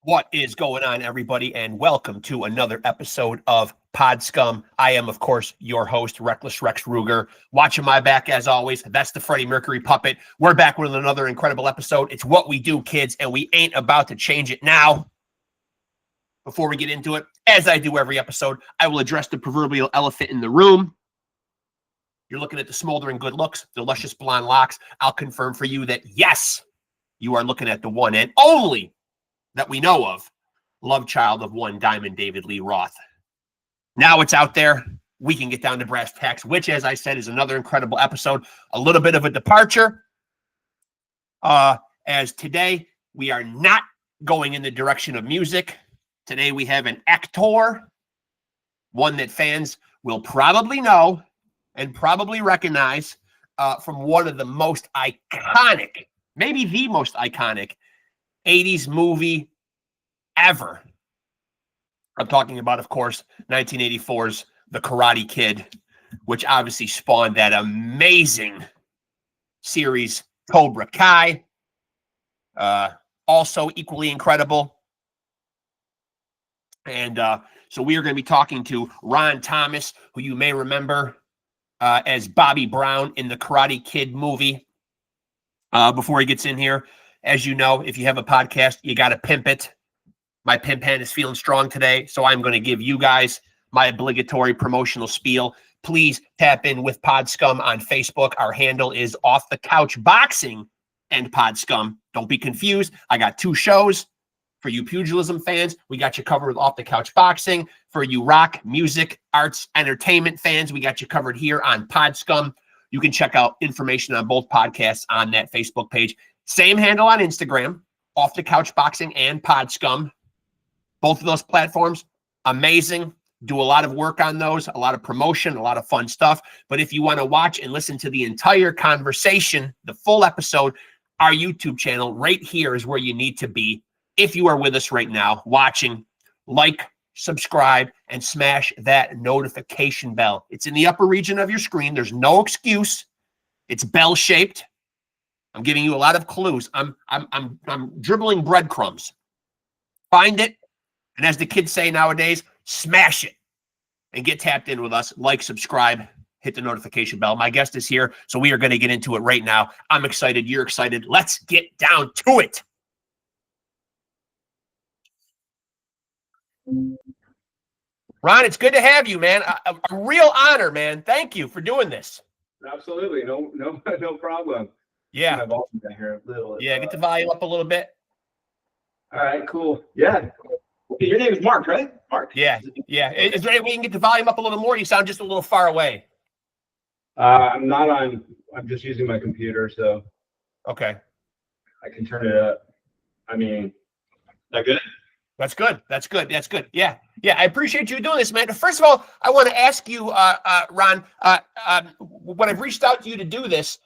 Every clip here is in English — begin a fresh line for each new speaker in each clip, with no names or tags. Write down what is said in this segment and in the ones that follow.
What is going on, everybody, and welcome to another episode of Pod Scum. I am, of course, your host, Reckless Rex Ruger. Watching my back, as always, that's the Freddie Mercury puppet. We're back with another incredible episode. It's what we do, kids, and we ain't about to change it now. Before we get into it, as I do every episode, I will address the proverbial elephant in the room. You're looking at the smoldering good looks, the luscious blonde locks. I'll confirm for you that, yes, you are looking at the one and only that we know of, love child of one Diamond David Lee Roth. Now it's out there. We can get down to brass tacks, which, as I said, is another incredible episode. A little bit of a departure, as today we are not going in the direction of music. Today we have an actor, one that fans will probably know and probably recognize from one of the most iconic, maybe the most iconic 80s movie ever. I'm talking about, of course, 1984's The Karate Kid, which obviously spawned that amazing series, Cobra Kai. Also equally incredible. And so we are going to be talking to Ron Thomas, who you may remember as Bobby Brown in the Karate Kid movie. Before he gets in here, as you know, if you have a podcast, you got to pimp it. My pimp hand is feeling strong today, so I'm going to give you guys my obligatory promotional spiel. Please tap in with Pod Scum on Facebook. Our handle is Off the Couch Boxing and Pod Scum. Don't be confused. I got two shows. For you pugilism fans, we got you covered with Off the Couch Boxing. For you rock, music, arts, entertainment fans, we got you covered here on Pod Scum. You can check out information on both podcasts on that Facebook page. Same handle on Instagram, Off the Couch Boxing and Pod Scum. Both of those platforms, amazing. Do a lot of work on those, a lot of promotion, a lot of fun stuff. But if you want to watch and listen to the entire conversation, the full episode, our YouTube channel right here is where you need to be. If you are with us right now, watching, like, subscribe, and smash that notification bell. It's in the upper region of your screen. There's no excuse. It's bell-shaped. I'm giving you a lot of clues. I'm dribbling breadcrumbs. Find it, and as the kids say nowadays, smash it and get tapped in with us. Like, subscribe, hit the notification bell. My guest is here, so we are going to get into it right now. I'm excited. You're excited. Let's get down to it. Ron, it's good to have you, man. A real honor, man. Thank you for doing this.
Absolutely. No problem.
Yeah. Yeah, get the volume up a little bit.
All right, cool. Yeah. Your name is Mark, right? Mark.
Yeah. Is there any way you can get the volume up a little more? You sound just a little far away.
I'm just using my computer, so.
Okay.
I can turn it up. I mean, is that good?
That's good. Yeah. I appreciate you doing this, man. First of all, I want to ask you, Ron, when I've reached out to you to do this,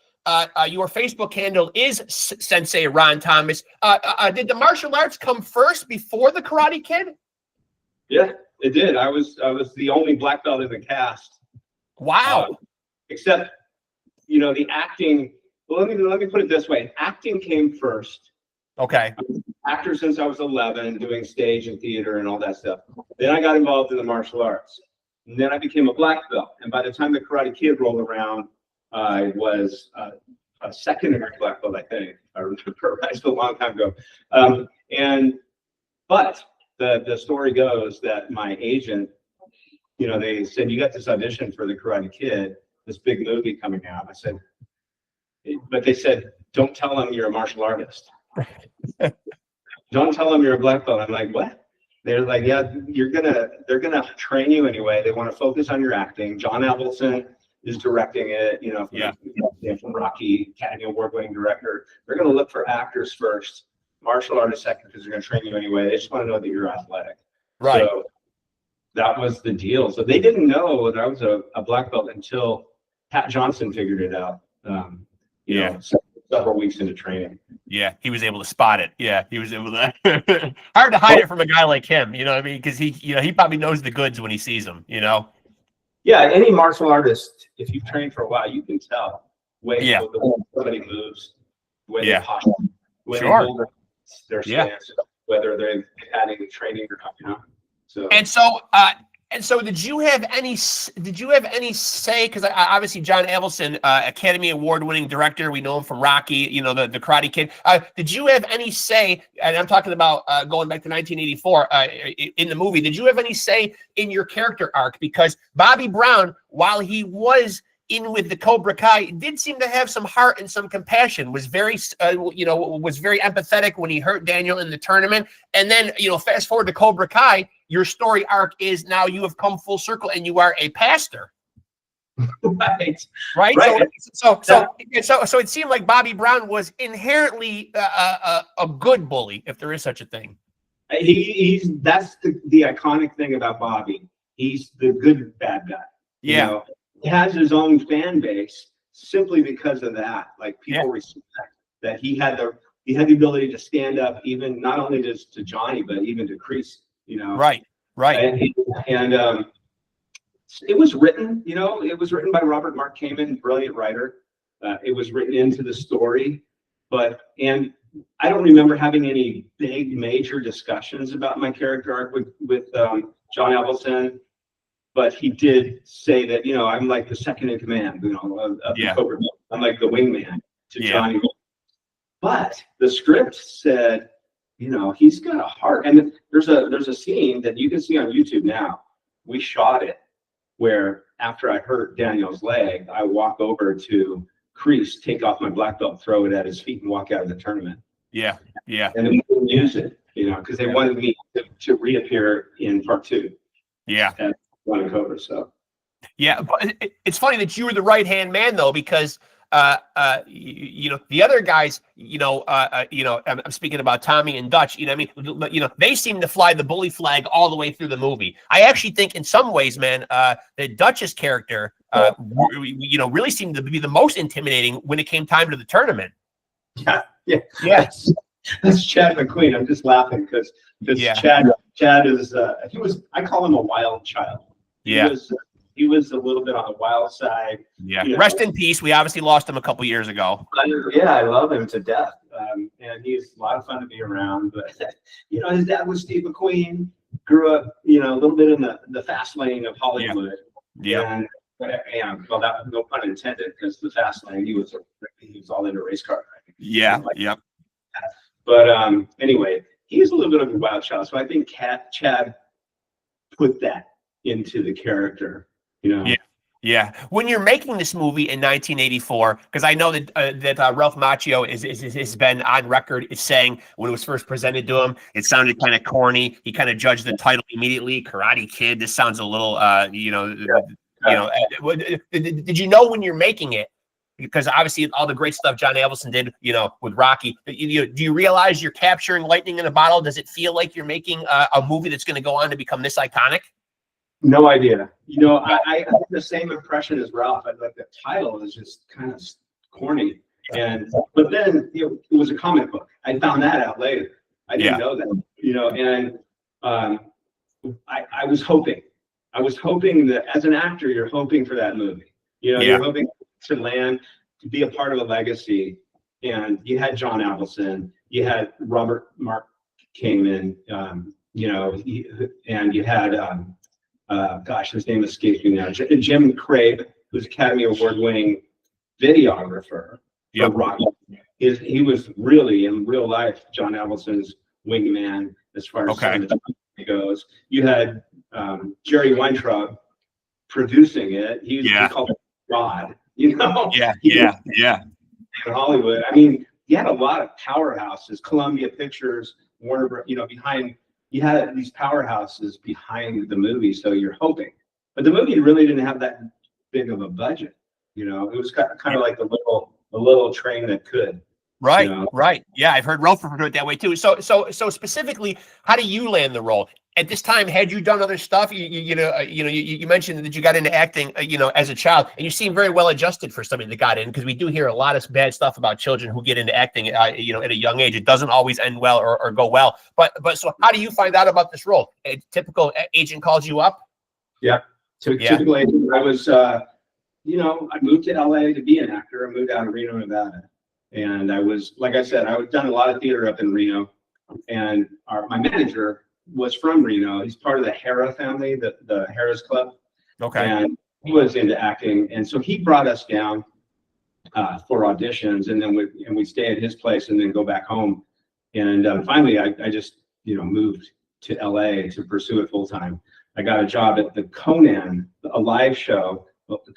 your Facebook handle is Sensei Ron Thomas. Did the martial arts come first before the Karate Kid?
Yeah, it did. I was the only black belt in the cast.
Wow.
Except, the acting. Well, let me put it this way: acting came first.
Okay.
I was an actor since I was 11, doing stage and theater and all that stuff. Then I got involved in the martial arts, and then I became a black belt. And by the time the Karate Kid rolled around, I was a secondary black belt, I think. I remember, it's a long time ago. But the story goes that my agent, they said, you got this audition for the Karate Kid, this big movie coming out. I said, but they said, don't tell them you're a martial artist. Don't tell them you're a black belt. I'm like, what? They're like, yeah, they're gonna train you anyway. They want to focus on your acting. John Avildsen is directing it, from Rocky, Academy Award-winning director. They're going to look for actors first, martial artists second, because they're going to train you anyway. They just want to know that you're athletic.
Right.
So that was the deal. So they didn't know that I was a black belt until Pat Johnson figured it out. Several weeks into training.
Yeah, he was able to spot it. Yeah, he was able to. Hard to hide it from a guy like him, you know what I mean? Because he probably knows the goods when he sees them,
Yeah, any martial artist, if you've trained for a while, you can tell when somebody moves, when they posture, when they hold their stance. whether they've had any training or not, you know. So
And so, did you have any say? Because obviously, John Avildsen, Academy Award-winning director, we know him from Rocky, you know, the Karate Kid. Did you have any say? And I'm talking about going back to 1984 in the movie. Did you have any say in your character arc? Because Bobby Brown, while he was in with the Cobra Kai, did seem to have some heart and some compassion. Was very, was very empathetic when he hurt Daniel in the tournament. And then, fast forward to Cobra Kai, your story arc is now you have come full circle and you are a pastor. Right. So it seemed like Bobby Brown was inherently a good bully, if there is such a thing.
That's the iconic thing about Bobby. He's the good bad guy.
Yeah.
You know? He has his own fan base simply because of that. Like people respect that he had the ability to stand up, even not only just to Johnny, but even to Kreese. You know,
right.
And it was written. You know, it was written by Robert Mark Kamen, brilliant writer. It was written into the story, and I don't remember having any big major discussions about my character arc with John Avildsen. But he did say that, I'm like the second in command, of the Cobra. I'm like the wingman to Johnny. But the script said, he's got a heart. And there's a scene that you can see on YouTube now. We shot it where after I hurt Daniel's leg, I walk over to Kreese, take off my black belt, throw it at his feet, and walk out of the tournament.
Yeah.
And we didn't use it, because they wanted me to reappear in part 2.
Yeah.
Running Cobra, so
yeah, but it's funny that you were the right-hand man though, because the other guys, I'm speaking about Tommy and Dutch. They seem to fly the bully flag all the way through the movie. I actually think, in some ways, man, that Dutch's character, really seemed to be the most intimidating when it came time to the tournament.
Yeah. That's Chad McQueen. I'm just laughing because Chad is I call him a wild child. He was a little bit on the wild side.
Yeah. Rest in peace. We obviously lost him a couple years ago.
Yeah, I love him to death. And he's a lot of fun to be around. But his dad was Steve McQueen. Grew up, a little bit in the fast lane of Hollywood.
Yeah.
Well, that no pun intended, because the fast lane, he was all into race car driving.
Yeah.
But anyway, he's a little bit of a wild child. So I think Chad put that into the character,
Yeah. When you're making this movie in 1984, because I know that Ralph Macchio has been on record as saying when it was first presented to him, it sounded kind of corny. He kind of judged the title immediately. Karate Kid. This sounds a little, Did you know when you're making it? Because obviously all the great stuff John Avildsen did, with Rocky. Do you realize you're capturing lightning in a bottle? Does it feel like you're making a movie that's going to go on to become this iconic?
No idea. I had the same impression as Ralph. Like the title is just kind of corny, but then it was a comic book. I found that out later. I didn't know that. And I was hoping that as an actor, you're hoping for that movie. You're hoping to land, to be a part of a legacy. And you had John Avildsen, you had Robert Mark Kamen, and you had his name escapes me now. Jim Craig, who's Academy Award-winning videographer.
Yep.
Rocky. He was really, in real life, John Avildsen's wingman as far as cinematography goes. You had Jerry Weintraub producing it. He called it Rod. In Hollywood. I mean, you had a lot of powerhouses, Columbia Pictures, Warner, behind. You had these powerhouses behind the movie, so you're hoping. But the movie really didn't have that big of a budget. It was kind of like a little train that could.
Right, right. Yeah, I've heard Ralph refer to it that way too. So specifically, how do you land the role? At this time, had you done other stuff? You mentioned that you got into acting, as a child, and you seem very well adjusted for somebody that got in, because we do hear a lot of bad stuff about children who get into acting, at a young age. It doesn't always end well or go well. But so how do you find out about this role? A typical agent calls you up?
Yeah. Typical agent. I was, I moved to LA to be an actor. I moved out of Reno, Nevada. And I was, like I said, I was done a lot of theater up in Reno. and my manager was from Reno. He's part of the Hera family, the Hera's Club.
Okay.
And he was into acting, and so he brought us down for auditions, and then we stay at his place and then go back home. And finally, I just moved to LA to pursue it full time. I got a job at the Conan, a live show,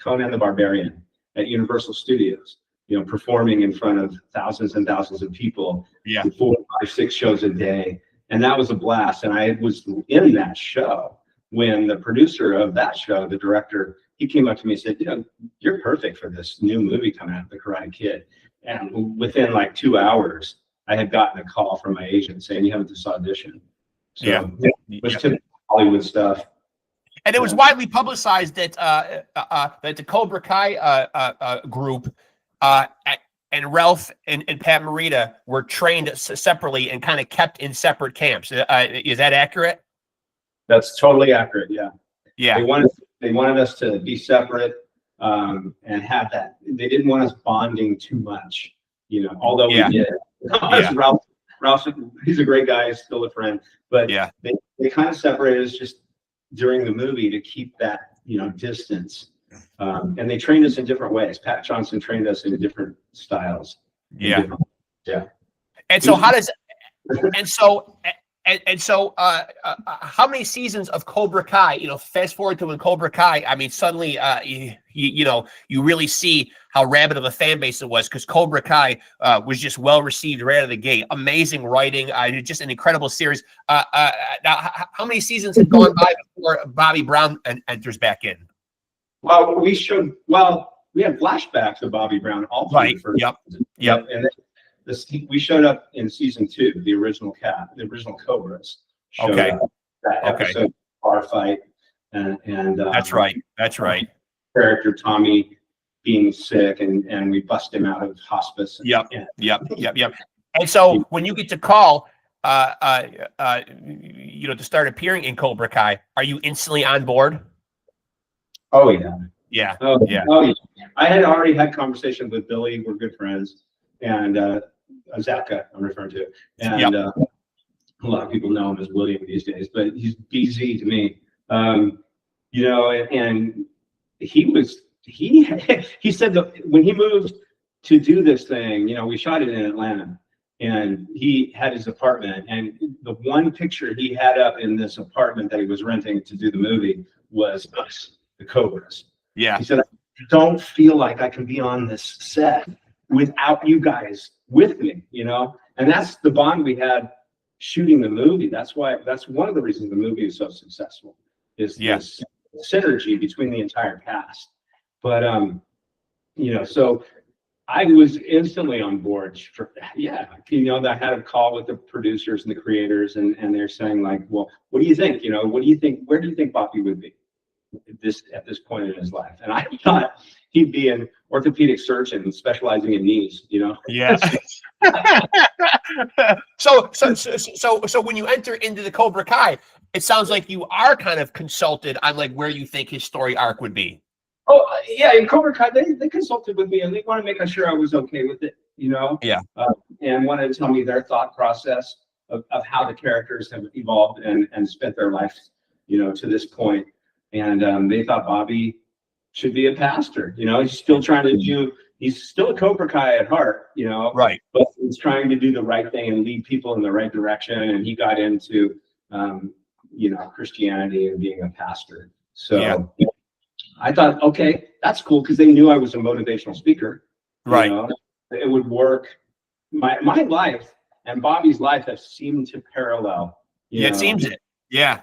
Conan the Barbarian at Universal Studios. Performing in front of thousands and thousands of people.
Yeah.
4, 5, 6 shows a day, and that was a blast. And I was in that show when the producer of that show, the director, he came up to me and said, "You're perfect for this new movie coming out, The Karate Kid." And within like 2 hours, I had gotten a call from my agent saying, "You have this audition." So it was typical Hollywood stuff.
And it was widely publicized that that the Cobra Kai group and Ralph and Pat Morita were trained separately and kind of kept in separate camps. Is that accurate?
That's totally accurate. Yeah.
Yeah.
They wanted us to be separate and have that. They didn't want us bonding too much, although we did.
Yeah.
Ralph, he's a great guy, he's still a friend, but they kind of separated us just during the movie to keep that, distance. And they trained us in different ways. Pat Johnson trained us in different styles.
Yeah.
Yeah.
And so how many seasons of Cobra Kai, fast forward to when Cobra Kai, I mean, suddenly, you really see how rabid of a fan base it was, because Cobra Kai was just well received right out of the gate. Amazing writing, just an incredible series. Now, how many seasons have gone by before Bobby Brown enters back in?
Well, we had flashbacks of Bobby Brown all through the first season.
Yep.
And then we showed up in season 2, the original Cobras.
Okay.
That episode, bar fight, and
that's right.
Character Tommy being sick, and we bust him out of hospice.
Yep. And so when you get to call, to start appearing in Cobra Kai, are you instantly on board?
Oh yeah.
Yeah.
Oh yeah. I had already had conversations with Billy. We're good friends, and Zapka, I'm referring to, and a lot of people know him as William these days, but he's BZ to me. And he said that when he moved to do this thing, we shot it in Atlanta, and he had his apartment, and the one picture he had up in this apartment that he was renting to do the movie was us, the Cobras.
Yeah.
He said, "I don't feel like I can be on this set without you guys with me," and that's the bond we had shooting the movie. That's one of the reasons the movie is so successful, is this synergy between the entire cast. But so I was instantly on board. I had a call with the producers and the creators, and they're saying like, "Well, what do you think? What do you think? Where do you think Bobby would be at this point in his life?" And I thought he'd be an orthopedic surgeon specializing in knees.
Yeah. So when you enter into the Cobra Kai, it sounds like you are kind of consulted on like where you think his story arc would be.
Oh yeah, in Cobra Kai, they consulted with me, and they wanted to make sure I was okay with it,
Yeah.
And wanted to tell me their thought process of how the characters have evolved and spent their life, to this point. And they thought Bobby should be a pastor. He's still trying to do. He's still a Cobra Kai at heart,
Right.
But he's trying to do the right thing and lead people in the right direction. And he got into, Christianity and being a pastor. So I thought, okay, that's cool, because they knew I was a motivational speaker.
Right.
It would work. My life and Bobby's life have seemed to parallel.
It seems it. Yeah.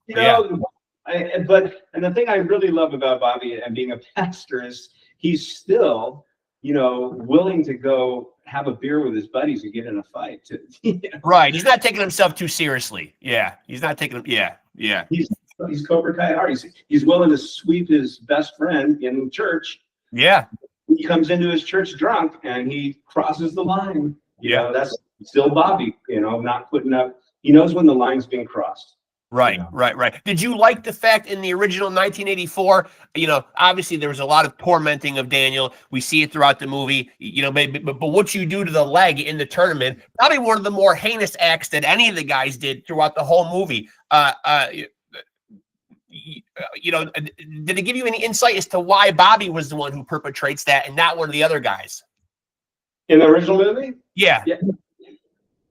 But the thing I really love about Bobby and being a pastor is he's still, willing to go have a beer with his buddies and get in a fight.
Right. He's not taking himself too seriously. Yeah. He's not taking. Yeah.
He's Cobra Kai hard. He's willing to sweep his best friend in church.
Yeah.
He comes into his church drunk and he crosses the line.
Yeah.
That's still Bobby, not putting up. He knows when the line's being crossed.
Right,
know?
right. Did you like the fact in the original 1984, obviously there was a lot of tormenting of Daniel. We see it throughout the movie, but what you do to the leg in the tournament, probably one of the more heinous acts that any of the guys did throughout the whole movie. Did it give you any insight as to why Bobby was the one who perpetrates that and not one of the other guys?
In the original movie?
Yeah.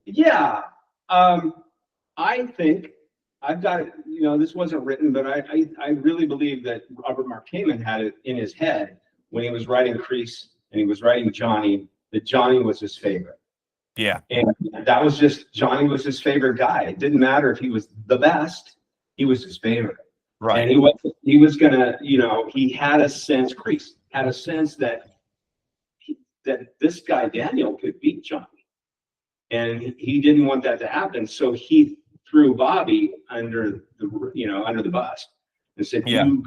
Yeah. I think I've got it, this wasn't written, but I really believe that Robert Mark Kamen had it in his head when he was writing Kreese and he was writing Johnny, that Johnny was his favorite.
Yeah.
And that was just, Johnny was his favorite guy. It didn't matter if he was the best, he was his favorite.
Right.
And he was gonna, he had a sense, Kreese had a sense that this guy Daniel could beat Johnny. And he didn't want that to happen. So he threw Bobby under the bus and said, you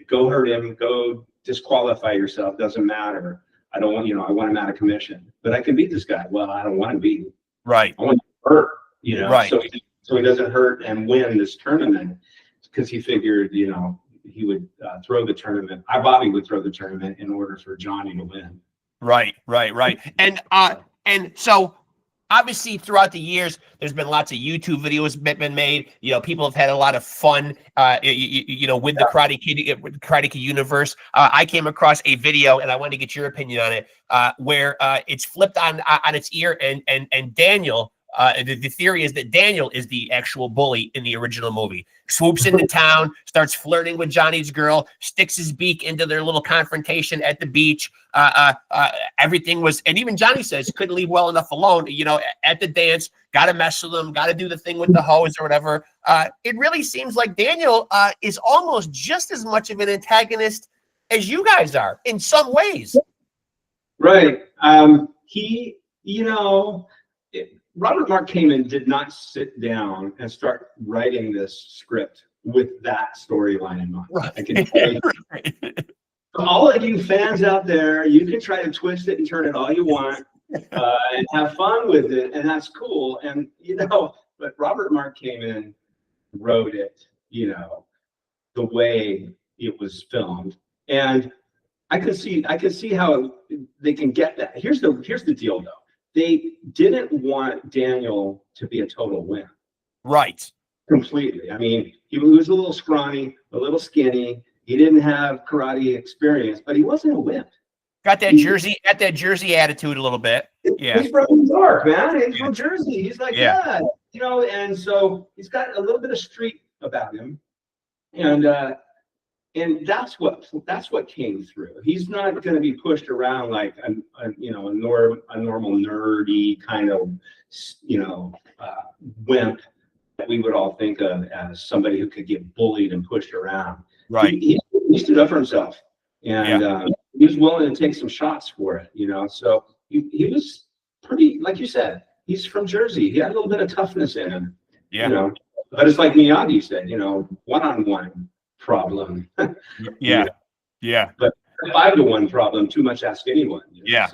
go hurt him, go disqualify yourself, doesn't matter. I don't want, I want him out of commission, but I can beat this guy. Well, I don't want to beat him.
Right.
I want to hurt,
Right.
so he doesn't hurt and win this tournament, because he figured, he would throw the tournament. Bobby would throw the tournament in order for Johnny to win.
Right. And so obviously throughout the years, there's been lots of YouTube videos been made. People have had a lot of fun, with the Karate Kid universe. I came across a video, and I wanted to get your opinion on it, where it's flipped on its ear, and Daniel. The theory is that Daniel is the actual bully in the original movie. Swoops into town, starts flirting with Johnny's girl, sticks his beak into their little confrontation at the beach. Everything was, and even Johnny says couldn't leave well enough alone. At the dance, got to mess with them, got to do the thing with the hose or whatever. It really seems like Daniel is almost just as much of an antagonist as you guys are in some ways.
Right. Robert Mark Kamen did not sit down and start writing this script with that storyline in mind.
Right.
I can tell you. All of you fans out there, you can try to twist it and turn it all you want and have fun with it, and that's cool. And but Robert Mark Kamen wrote it, the way it was filmed, and I can see how they can get that. Here's the deal, though. They didn't want Daniel to be a total wimp.
Right.
Completely. I mean, he was a little scrawny, a little skinny. He didn't have karate experience, but he wasn't a wimp. Got that
Jersey attitude a little bit. Yeah.
He's from New York, man. He's from Jersey. He's like, and so he's got a little bit of street about him. And that's what came through. He's not going to be pushed around like a normal nerdy kind of wimp that we would all think of as somebody who could get bullied and pushed around.
Right.
He stood up for himself, and he was willing to take some shots for it. So he was pretty, like you said, he's from Jersey. He had a little bit of toughness in him.
Yeah.
But it's like Miyagi said, one-on-one problem.
Yeah.
But 5-to-1 problem, too much ask anyone.
Yeah.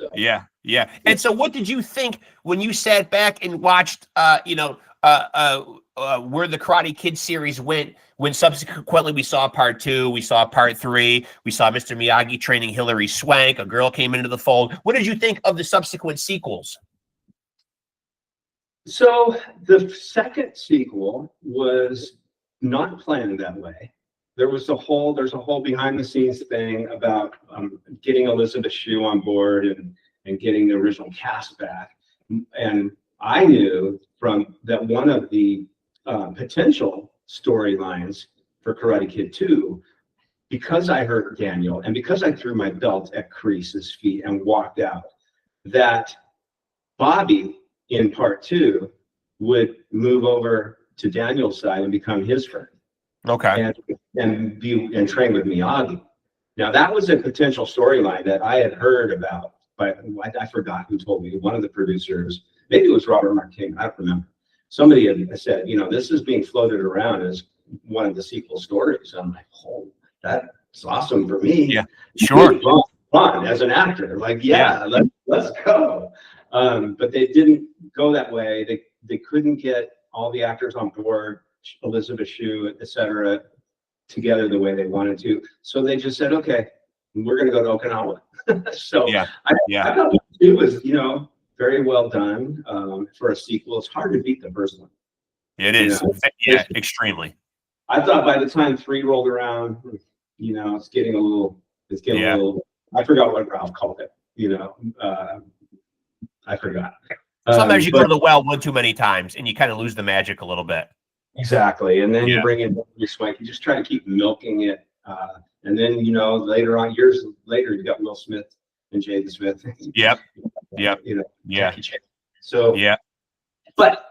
And so what did you think when you sat back and watched where the Karate Kid series went, when subsequently we saw part 2, we saw part 3, we saw Mr. Miyagi training Hilary Swank, a girl came into the fold. What did you think of the subsequent sequels?
So the second sequel was not planned that way. There's a whole behind the scenes thing about getting Elizabeth Shue on board and getting the original cast back. And I knew from that one of the potential storylines for Karate Kid 2, because I hurt Daniel and because I threw my belt at Kreese's feet and walked out, that Bobby in part 2 would move over to Daniel's side and become his friend.
Okay.
And train with Miyagi. Now that was a potential storyline that I had heard about, but I forgot who told me. One of the producers, maybe it was Robert Mark King, I don't remember. Somebody had said, this is being floated around as one of the sequel stories. I'm like, oh, that's awesome for me.
Yeah, sure.
Fun as an actor, like, let's go. But they didn't go that way. They couldn't get all the actors on board Elizabeth Shue, etc., together the way they wanted to. So they just said, okay, we're going to go to Okinawa. So
Yeah.
I thought it was, very well done for a sequel. It's hard to beat the first one.
It is. Yeah, extremely.
I thought by the time 3 rolled around, it's getting a little, I forgot what Ralph called it, I forgot.
Sometimes you go to the well one too many times and you kind of lose the magic a little bit.
Exactly. And then you bring in your Swank, you just try to keep milking it. And then, later on, years later, you got Will Smith and Jaden Smith.
Yep.
Jackie Chan. So, but,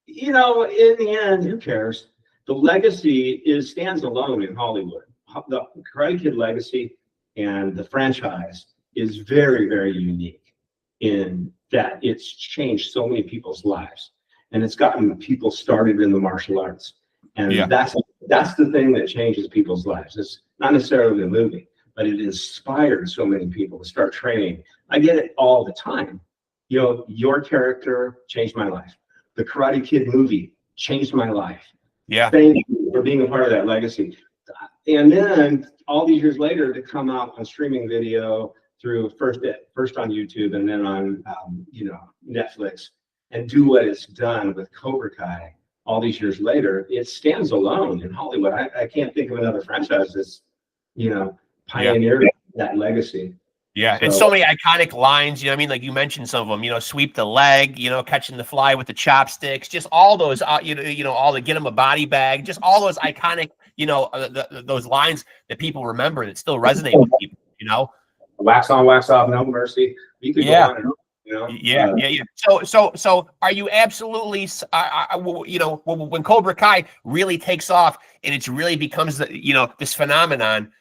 in the end, who cares? The legacy stands alone in Hollywood. The Karate Kid legacy and the franchise is very, very unique in that it's changed so many people's lives, and it's gotten people started in the martial arts. And that's the thing that changes people's lives. It's not necessarily the movie, but it inspired so many people to start training. I get it all the time. Your character changed my life. The Karate Kid movie changed my life.
Yeah.
Thank you for being a part of that legacy. And then all these years later to come out on streaming video through first on YouTube and then on Netflix, and do what it's done with Cobra Kai all these years later, it stands alone in Hollywood. I can't think of another franchise that's pioneered that legacy.
Yeah, and so many iconic lines, like you mentioned some of them, sweep the leg, catching the fly with the chopsticks, just all those, all the get him a body bag, just all those iconic, those lines that people remember that still resonate with people,
Wax on, wax off, no mercy. You could go on and on,
Yeah. So are you absolutely, when Cobra Kai really takes off and it really becomes this phenomenon,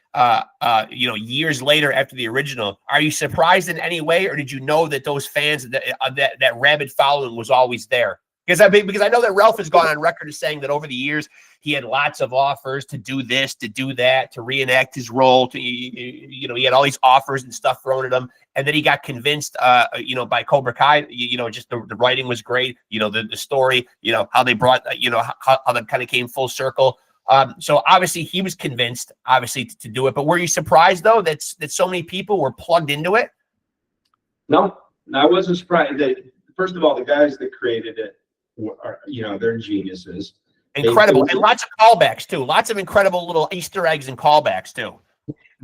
years later after the original, are you surprised in any way, or did you know that those fans, that rabid following was always there? Because I know that Ralph has gone on record as saying that over the years he had lots of offers to do this, to do that, to reenact his role. He had all these offers and stuff thrown at him, and then he got convinced, by Cobra Kai. Just the writing was great. The story. How they brought. How that kind of came full circle. So obviously he was convinced, to do it. But were you surprised though that so many people were plugged into it?
No, I wasn't surprised. First of all, the guys that created it are, they're geniuses.
Incredible, and lots of callbacks too. Lots of incredible little Easter eggs and callbacks too.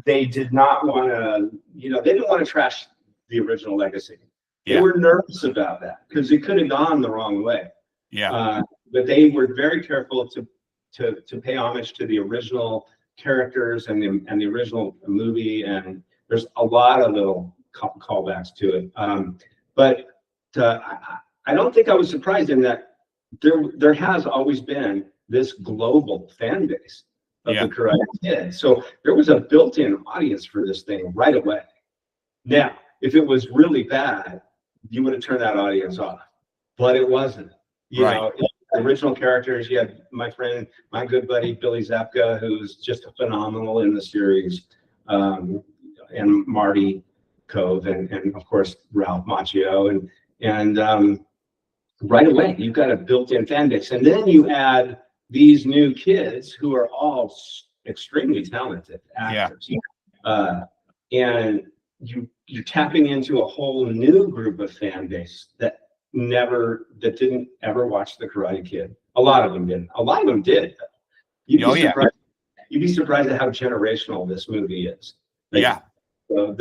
They did not want to, they didn't want to trash the original legacy. They were nervous about that because it could have gone the wrong way. But they were very careful to pay homage to the original characters and the original movie, and there's a lot of little callbacks to it. But I don't think I was surprised in that there has always been this global fan base of the Karate Kid. So there was a built-in audience for this thing right away. Now, if it was really bad, you would have turned that audience off, but it wasn't. Original characters. You had my friend, my good buddy Billy Zabka, who's just phenomenal in the series, and Marty Cove, and of course Ralph Macchio, and right away you've got a built-in fan base, and then you add these new kids who are all extremely talented actors, and you're tapping into a whole new group of fan base that didn't ever watch the Karate Kid. A lot of them didn't. A lot of them did. You'd be surprised at how generational this movie is. So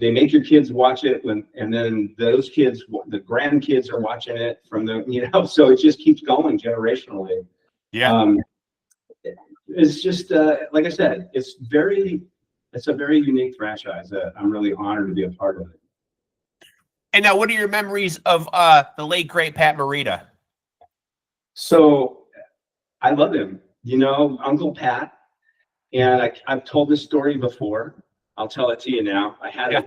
they make your kids watch it and then those kids, the grandkids are watching it from so it just keeps going generationally. It's just like I said, it's a very unique franchise that I'm really honored to be a part of it.
And now, what are your memories of the late great Pat Morita?
So I love him, Uncle Pat. And I've told this story before. I'll tell it to you now. I had a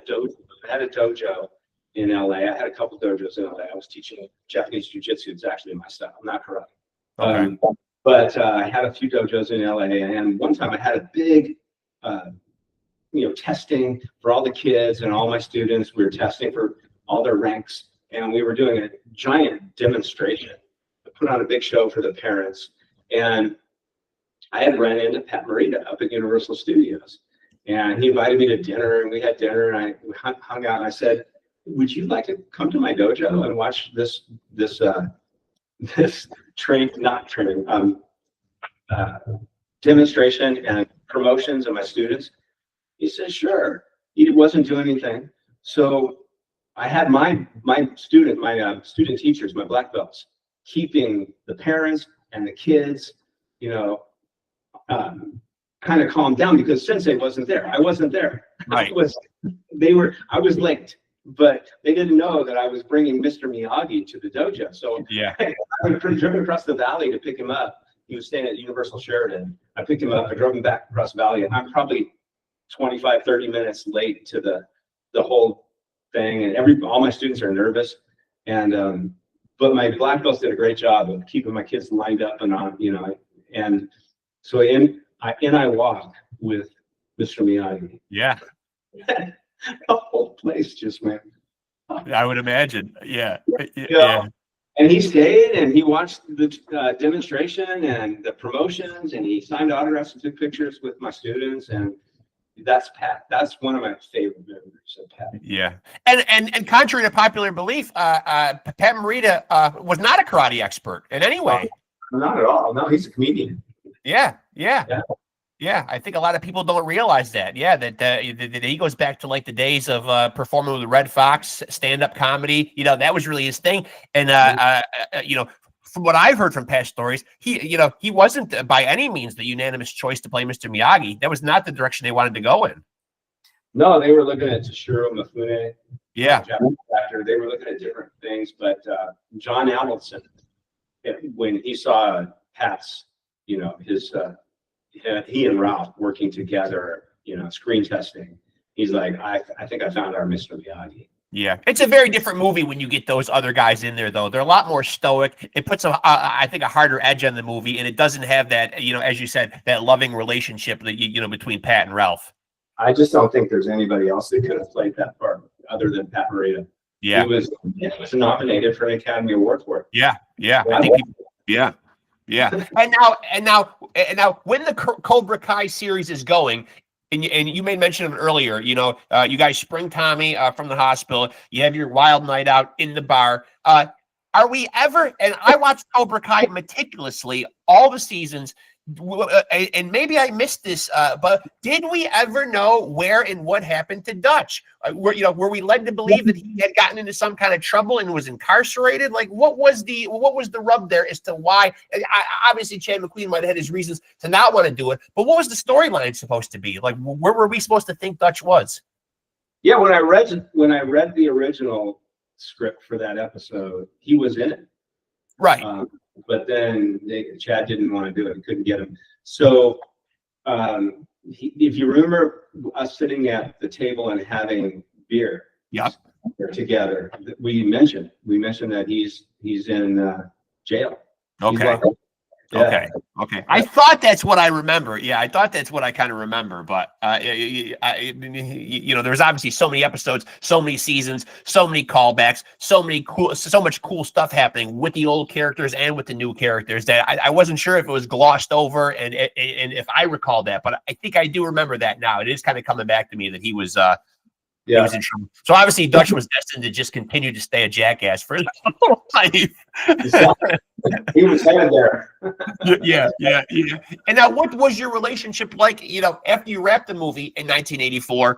dojo in LA. I had a couple dojos in LA. I was teaching Japanese jiu-jitsu. It's actually my style, not karate.
Okay.
But I had a few dojos in LA, and one time I had a big testing for all the kids and all my students. We were testing for all their ranks, and we were doing a giant demonstration. I put on a big show for the parents, And I had ran into Pat Morita up at Universal Studios, and he invited me to dinner, and we had dinner, and I hung out, and I said, would you like to come to my dojo and watch this demonstration and promotions of my students? He said, sure. He wasn't doing anything. So I had my student teachers, my black belts, keeping the parents and the kids, kind of calmed down, because Sensei wasn't there. I wasn't there.
Right.
I was late, but they didn't know that I was bringing Mr. Miyagi to the dojo. So
Yeah.
I driven across the valley to pick him up. He was staying at Universal Sheridan. I picked him up. I drove him back across the valley, and I'm probably 25, 30 minutes late to the whole thing. And all my students are nervous. And but my black belts did a great job of keeping my kids lined up and on, and so I walk with Mr. Miyagi.
Yeah.
The whole place just went.
I would imagine. Yeah.
Yeah. And he stayed and he watched the demonstration and the promotions, and he signed autographs and took pictures with my students. And that's Pat. That's one of my favorite memories of Pat.
Yeah. And contrary to popular belief, Pat Morita was not a karate expert in any way.
Not at all. No, he's a comedian.
Yeah. I think a lot of people don't realize that. Yeah, that he goes back to like the days of performing with the Red Fox, stand-up comedy. That was really his thing. And from what I've heard from past stories, he wasn't by any means the unanimous choice to play Mr. Miyagi. That was not the direction they wanted to go in.
No, they were looking at Toshiro Mifune.
Yeah.
Japanese actor. They were looking at different things, but John Avildsen, when he saw Pat's, his he and Ralph working together, screen testing, he's like, I think I found our Mr. Miyagi.
Yeah, it's a very different movie when you get those other guys in there, though. They're a lot more stoic. It puts I think a harder edge on the movie, and it doesn't have that, as you said, that loving relationship that between Pat and Ralph.
I just don't think there's anybody else that could have played that part other than Pat Morita.
Yeah,
he was nominated for an Academy Award for it.
Yeah. I think yeah. And now, when the Cobra Kai series is going. And you made mention of it earlier, you guys spring Tommy from the hospital. You have your wild night out in the bar. Are we ever, and I watched Cobra Kai meticulously, all the seasons, and maybe I missed this, but did we ever know where and what happened to Dutch? Were we led to believe that he had gotten into some kind of trouble and was incarcerated? Like, what was the rub there as to why? Obviously, Chad McQueen might have had his reasons to not want to do it, but what was the storyline supposed to be? Like, where were we supposed to think Dutch was?
Yeah, when I read the original script for that episode, he was in it.
Right.
But then Chad didn't want to do it. He couldn't get him. So if you remember us sitting at the table and having beer together, we mentioned that he's in jail.
Okay. Okay. I thought that's what I remember. Yeah, I thought that's what I kind of remember. But there's obviously so many episodes, so many seasons, so many callbacks, so much cool stuff happening with the old characters and with the new characters that I wasn't sure if it was glossed over and if I recall that. But I think I do remember that now. It is kind of coming back to me that he was. He was in trouble. So obviously Dutch was destined to just continue to stay a jackass for his whole life.
He was headed there.
Yeah. And now, what was your relationship like? After you wrapped the movie in 1984,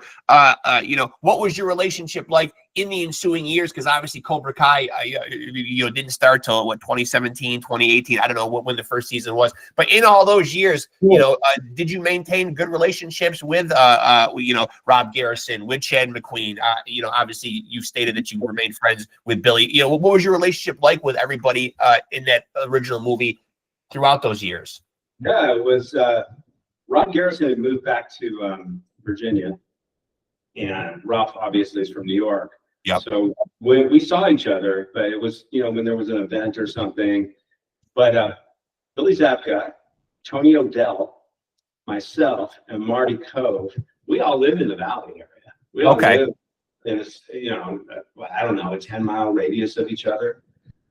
what was your relationship like in the ensuing years? Because obviously Cobra Kai, didn't start till 2017, 2018. I don't know when the first season was, but in all those years, did you maintain good relationships with, Rob Garrison, with Chad McQueen? Obviously you stated that you remained friends with Billy. What was your relationship like with everybody in that original movie throughout those years?
Yeah, it was Rob Garrison had moved back to Virginia, and Ralph obviously is from New York.
Yeah.
So when we saw each other, but it was when there was an event or something. But Billy Zabka, Tony O'Dell, myself, and Marty Cove, we all live in the Valley area. We all live in a 10-mile radius of each other.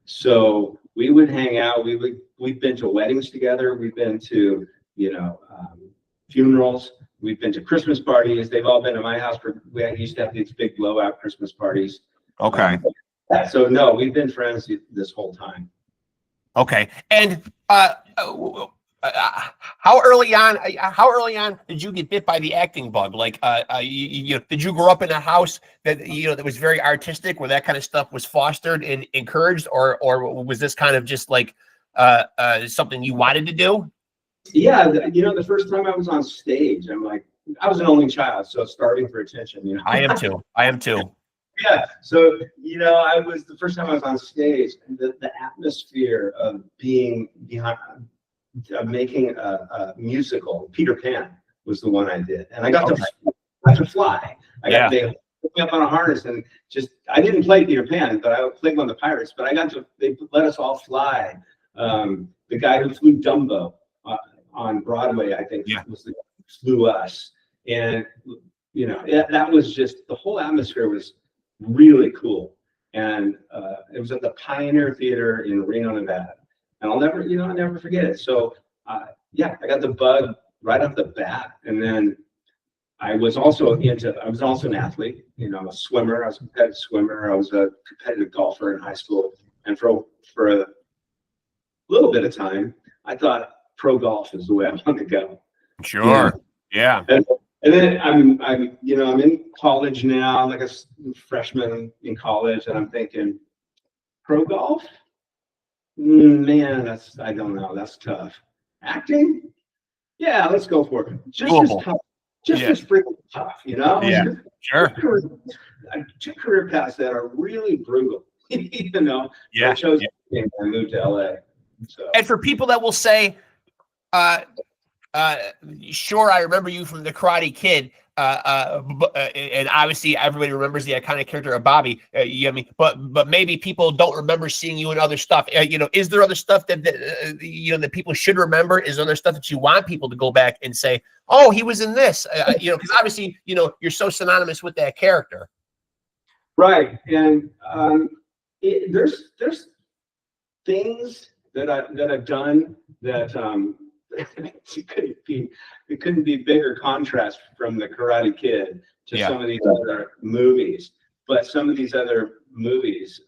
So we would hang out. We would we've been to weddings together. We've been to, funerals. We've been to Christmas parties. They've all been to my house. We used to have these big blowout Christmas parties.
Okay.
So no, we've been friends this whole time.
Okay. And how early on did you get bit by the acting bug? Like, did you grow up in a house that that was very artistic, where that kind of stuff was fostered and encouraged, or was this kind of just like something you wanted to do?
Yeah, the first time I was on stage, I was an only child, so starving for attention.
I am too.
Yeah, so the first time I was on stage, the atmosphere of being behind, making a musical, Peter Pan was the one I did, and I got to fly. They put me up on a harness, and I didn't play Peter Pan, but I played one of the pirates. But they let us all fly. The guy who flew Dumbo on Broadway, I think, was the guy who flew us, and that was just, the whole atmosphere was really cool. And it was at the Pioneer Theater in Reno, Nevada, and I'll never forget it. So I got the bug right off the bat. And then I was also an athlete. I'm a swimmer. I was a competitive swimmer. I was a competitive golfer in high school, and for a little bit of time, I thought pro golf is the way I want to go.
Sure. Yeah.
And then I'm in college now. I'm like a freshman in college, and I'm thinking, pro golf? Man, I don't know. That's tough. Acting? Yeah, let's go for it. Just as tough. Just as freaking tough,
Yeah. Sure.
Two career paths that are really brutal.
Yeah.
I chose I moved to LA. So.
And for people that will say, sure, I remember you from The Karate Kid, and obviously everybody remembers the iconic character of Bobby. But maybe people don't remember seeing you in other stuff. Is there other stuff that people should remember? Is there other stuff that you want people to go back and say, oh, he was in this? Because obviously, you're so synonymous with that character.
Right, and there's things that I've done that it couldn't be bigger contrast from The Karate Kid to some of these other movies. But some of these other movies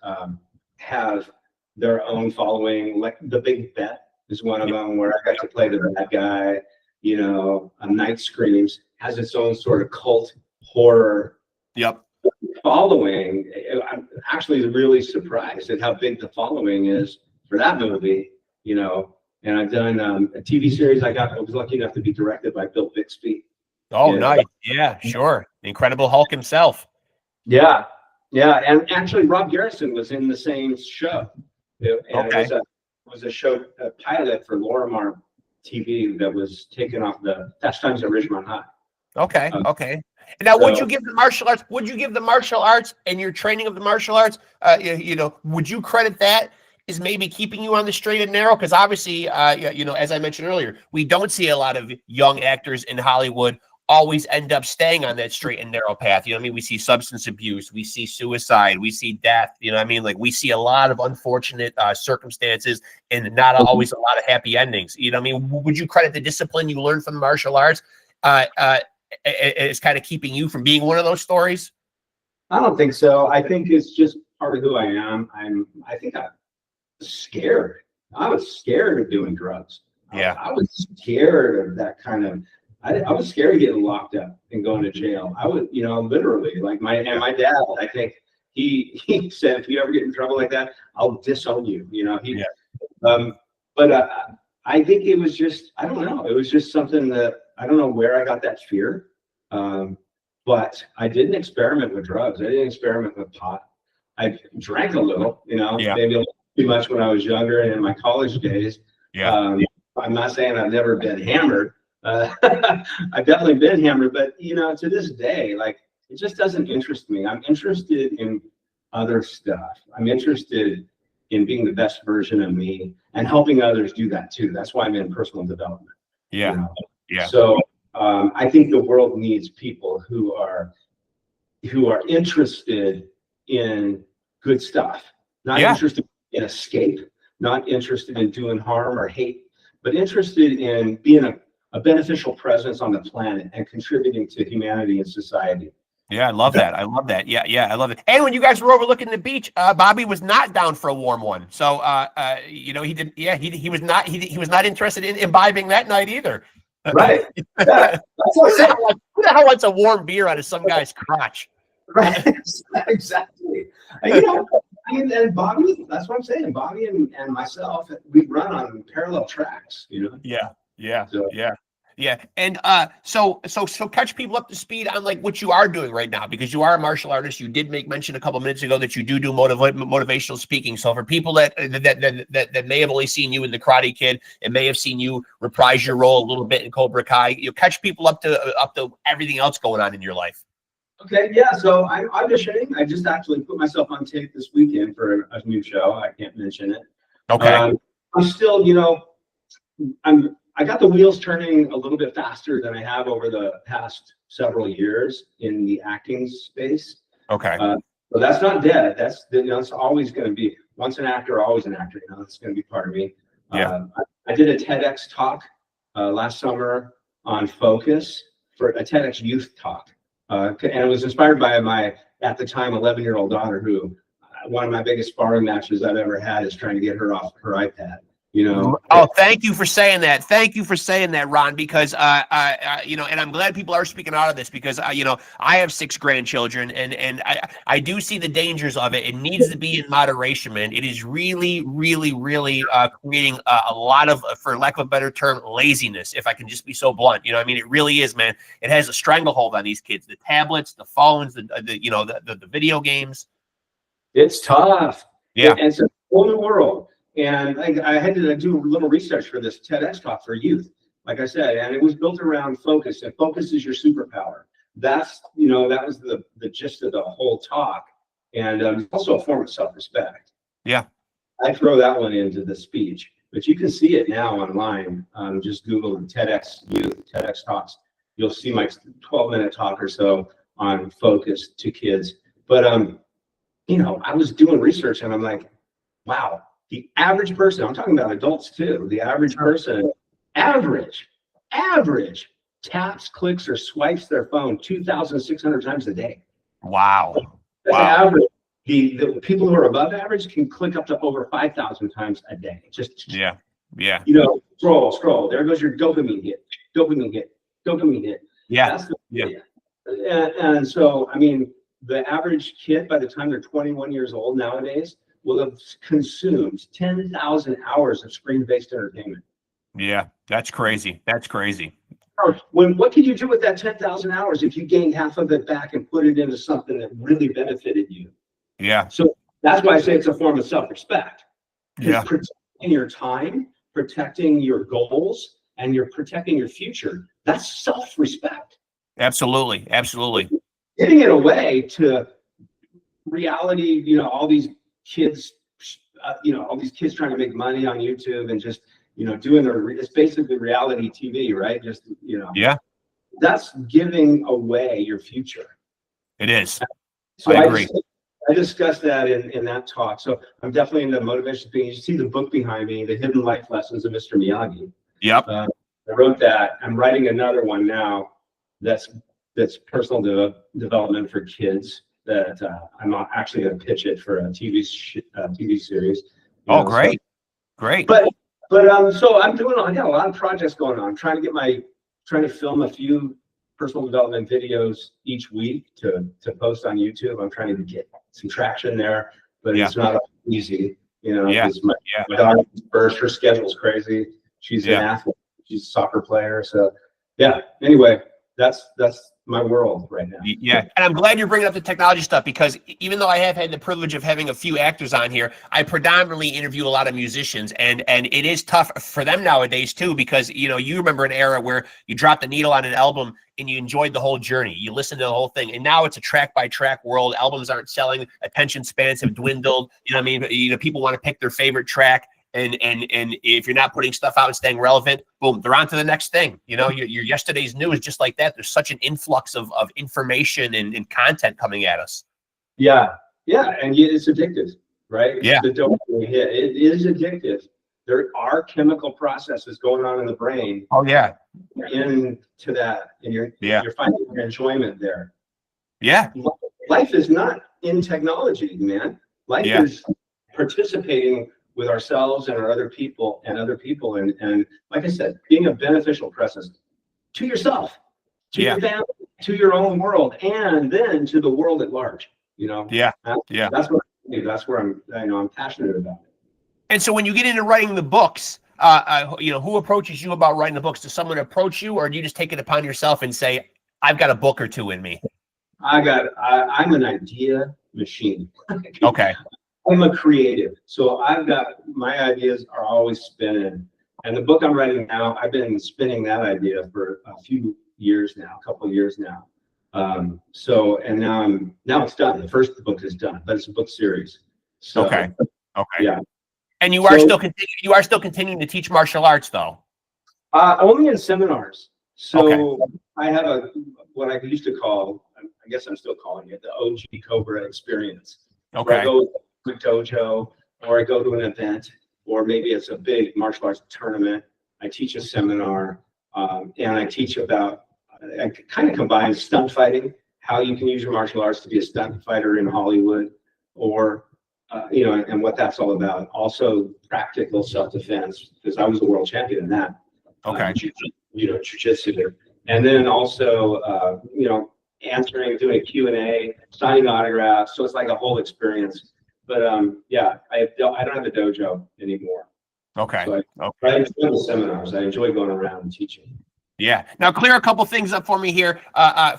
have their own following. Like The Big Bet is one of them, where I got to play the bad guy. A Night Screams has its own sort of cult horror following. I'm actually really surprised at how big the following is for that movie. And I've done a TV series. I was lucky enough to be directed by Bill Bixby.
Oh, nice. Yeah, sure. The Incredible Hulk himself.
Yeah. And actually, Rob Garrison was in the same show. And it was a show, a pilot for Lorimar TV that was taken off the Fast Times at Ridgemont High.
Okay. And now, would you give the martial arts? Would you give the martial arts and your training of the martial arts? Would you credit that is maybe keeping you on the straight and narrow? Because obviously, as I mentioned earlier, we don't see a lot of young actors in Hollywood always end up staying on that straight and narrow path. We see substance abuse, we see suicide, we see death. We see a lot of unfortunate circumstances and not always a lot of happy endings. Would you credit the discipline you learned from martial arts as kind of keeping you from being one of those stories?
I don't think so. I think it's just part of who I am. I think I'm scared. I was scared of doing drugs.
Yeah.
I was scared of that kind of, I was scared of getting locked up and going to jail. I would, literally, like my dad, I think he said, if you ever get in trouble like that, I'll disown you. But I think it was just, I don't know. It was just something that, I don't know where I got that fear. But I didn't experiment with drugs. I didn't experiment with pot. I drank a little, maybe a little too much when I was younger and in my college days. I'm not saying I've never been hammered. I've definitely been hammered, but to this day, like, it just doesn't interest me. I'm interested in other stuff. I'm interested in being the best version of me and helping others do that too. That's why I'm in personal development. So I think the world needs people who are interested in good stuff, not interested in escape, not interested in doing harm or hate, but interested in being a beneficial presence on the planet and contributing to humanity and society.
Yeah, I love that. I love that. Yeah, I love it. And when you guys were overlooking the beach, Bobby was not down for a warm one. So, you know, he did. Yeah, he was not. He was not interested in imbibing that night either.
Right. Yeah. That's what I'm saying.
Who the hell wants a warm beer out of some guy's crotch?
Right. Exactly. You know, and Bobby, that's what I'm saying. Bobby and myself, we run on parallel tracks, you know?
Yeah.
So,
Yeah. And so catch people up to speed on like what you are doing right now, because you are a martial artist. You did make mention a couple minutes ago that you do motivational speaking. So for people that may have only seen you in the Karate Kid and may have seen you reprise your role a little bit in Cobra Kai, you catch people up to everything else going on in your life.
okay, yeah. So I'm auditioning. I just actually put myself on tape this weekend for a new show. I can't mention it.
Okay.
I'm still, you know, I got the wheels turning a little bit faster than I have over the past several years in the acting space.
Okay.
So that's not dead. That's, you know, it's always going to be, once an actor, always an actor. You know, it's going to be part of me.
Yeah.
I did a TEDx talk last summer on focus, for a TEDx youth talk. And it was inspired by my, at the time, 11-year-old daughter, who one of my biggest sparring matches I've ever had is trying to get her off her iPad. You know.
Oh, thank you for saying that. Thank you for saying that, Ron, because you know, and I'm glad people are speaking out of this, because you know, I have 6 grandchildren, and I do see the dangers of it. It needs to be in moderation, man. It is really creating a lot of, for lack of a better term, laziness, if I can just be so blunt. You know, I mean, it really is, man. It has a stranglehold on these kids. The tablets, the phones, the you know, the video games.
It's tough.
Yeah.
It's a whole new world. And I had to do a little research for this TEDx talk for youth, like I said, and it was built around focus, and focus is your superpower. That's, you know, that was the gist of the whole talk. And it's also a form of self-respect.
Yeah.
I throw that one into the speech, but you can see it now online. Just Google TEDx youth, TEDx talks. You'll see my 12-minute talk or so on focus to kids. But, you know, I was doing research and I'm like, wow. The average person, I'm talking about adults too, the average person, average, taps, clicks, or swipes their phone 2,600 times a day.
Wow.
That's average. The people who are above average can click up to over 5,000 times a day. Just,
yeah.
You know, scroll. There goes your dopamine hit.
Yeah.
And so, I mean, the average kid, by the time they're 21 years old nowadays, will have consumed 10,000 hours of screen-based entertainment.
Yeah, that's crazy.
What could you do with that 10,000 hours if you gained half of it back and put it into something that really benefited you?
Yeah.
So that's why I say it's a form of self-respect.
Yeah.
Protecting your time, protecting your goals, and you're protecting your future. That's self-respect.
Absolutely.
Giving it away to reality, you know, all these kids, you know, all these kids trying to make money on YouTube and just, you know, doing it's basically reality TV, right? Just, you know,
yeah,
that's giving away your future.
It is.
So
I agree.
I discussed that in that talk. So I'm definitely into motivation speaking. You see the book behind me, The Hidden Life Lessons of Mr. Miyagi.
Yep.
I wrote that. I'm writing another one now. That's personal development for kids. That I'm actually going to pitch it for a TV series.
Oh, great, great.
But so I'm doing, I got a lot of projects going on. I'm trying to film a few personal development videos each week to post on YouTube. I'm trying to get some traction there, but it's not easy, you know.
Yeah.
My daughter first, her schedule's crazy. She's an athlete. She's a soccer player. So yeah. Anyway, that's my world right now.
Yeah, and I'm glad you're bringing up the technology stuff, because even though I have had the privilege of having a few actors on here, I predominantly interview a lot of musicians, and it is tough for them nowadays too, because you know, you remember an era where you dropped the needle on an album and you enjoyed the whole journey, you listened to the whole thing, and now it's a track by track world. Albums aren't selling, attention spans have dwindled. You know what I mean? You know, people want to pick their favorite track. And if you're not putting stuff out and staying relevant, boom, they're on to the next thing. You know, your yesterday's news, just like that. There's such an influx of information and content coming at us.
Yeah, and it's addictive, right?
Yeah.
The dopamine hit. It is addictive. There are chemical processes going on in the brain
Oh yeah.
into that, and you're finding your enjoyment there.
Yeah.
Life is not in technology, man. Life is participating with ourselves and our other people and like I said, being a beneficial presence to yourself, to your family, to your own world, and then to the world at large. You know, that's what I do. That's where I'm passionate about it.
And so when you get into writing the books, who approaches you about writing the books? Does someone approach you, or do you just take it upon yourself and say, I've got a book or two in me?
I'm an idea machine.
Okay.
I'm a creative. So my ideas are always spinning. And the book I'm writing now, I've been spinning that idea for a couple of years now. And now it's done. The first book is done, but it's a book series. So,
okay.
Yeah.
And you are still continuing to teach martial arts though?
Only in seminars. So I have what I used to call, I guess I'm still calling it, the OG COBRA experience.
Okay.
I go to a dojo, or I go to an event, or maybe it's a big martial arts tournament. I teach a seminar, and I teach about, I kind of combine stunt fighting, how you can use your martial arts to be a stunt fighter in Hollywood, or and what that's all about. Also, practical self-defense, because I was the world champion in that.
Okay.
Jiu-jitsu. And then also, answering, doing a Q&A, signing autographs. So it's like a whole experience. But I don't have a dojo anymore.
Okay.
So I enjoy the seminars. I enjoy going around and teaching.
Yeah. Now, clear a couple things up for me here.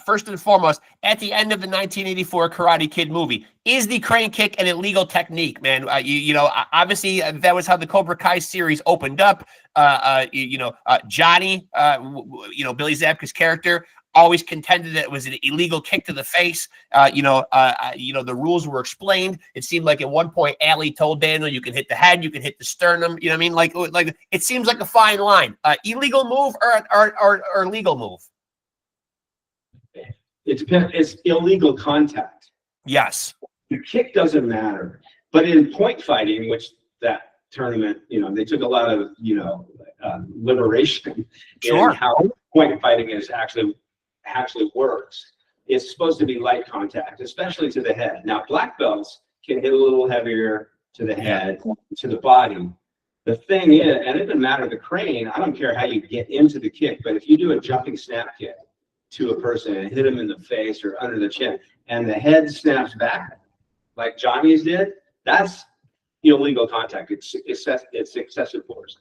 First and foremost, at the end of the 1984 Karate Kid movie, is the crane kick an illegal technique, man? Obviously, that was how the Cobra Kai series opened up. Johnny, Billy Zabka's character, always contended that it was an illegal kick to the face. The rules were explained. It seemed like at one point, Allie told Daniel, you can hit the head, you can hit the sternum. You know what I mean? Like it seems like a fine line. Illegal move or legal move?
It depends. It's illegal contact.
Yes.
The kick doesn't matter. But in point fighting, which that tournament, they took a lot of, liberation in how point fighting is actually works. It's supposed to be light contact, especially to the head. Now, black belts can hit a little heavier to the head, to the body. The thing is, and it doesn't matter the crane, I don't care how you get into the kick, but if you do a jumping snap kick to a person and hit them in the face or under the chin, and the head snaps back, like Johnny's did, that's illegal contact. It's excessive force.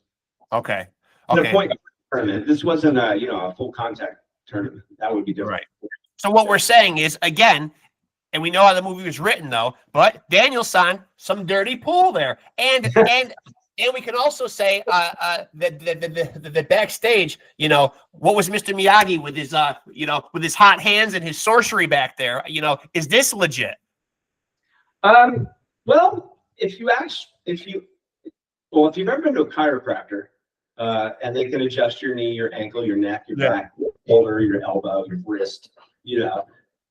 Okay.
The point tournament, this wasn't a full contact tournament. That would be different.
Right. So what we're saying is, again, and we know how the movie was written though, but Daniel-san, some dirty pool there. And we can also say that backstage, what was Mr. Miyagi with his with his hot hands and his sorcery back there? Is this legit?
Well, if you've ever been to a chiropractor, and they can adjust your knee, your ankle, your neck, your back, your shoulder, your elbow, your wrist,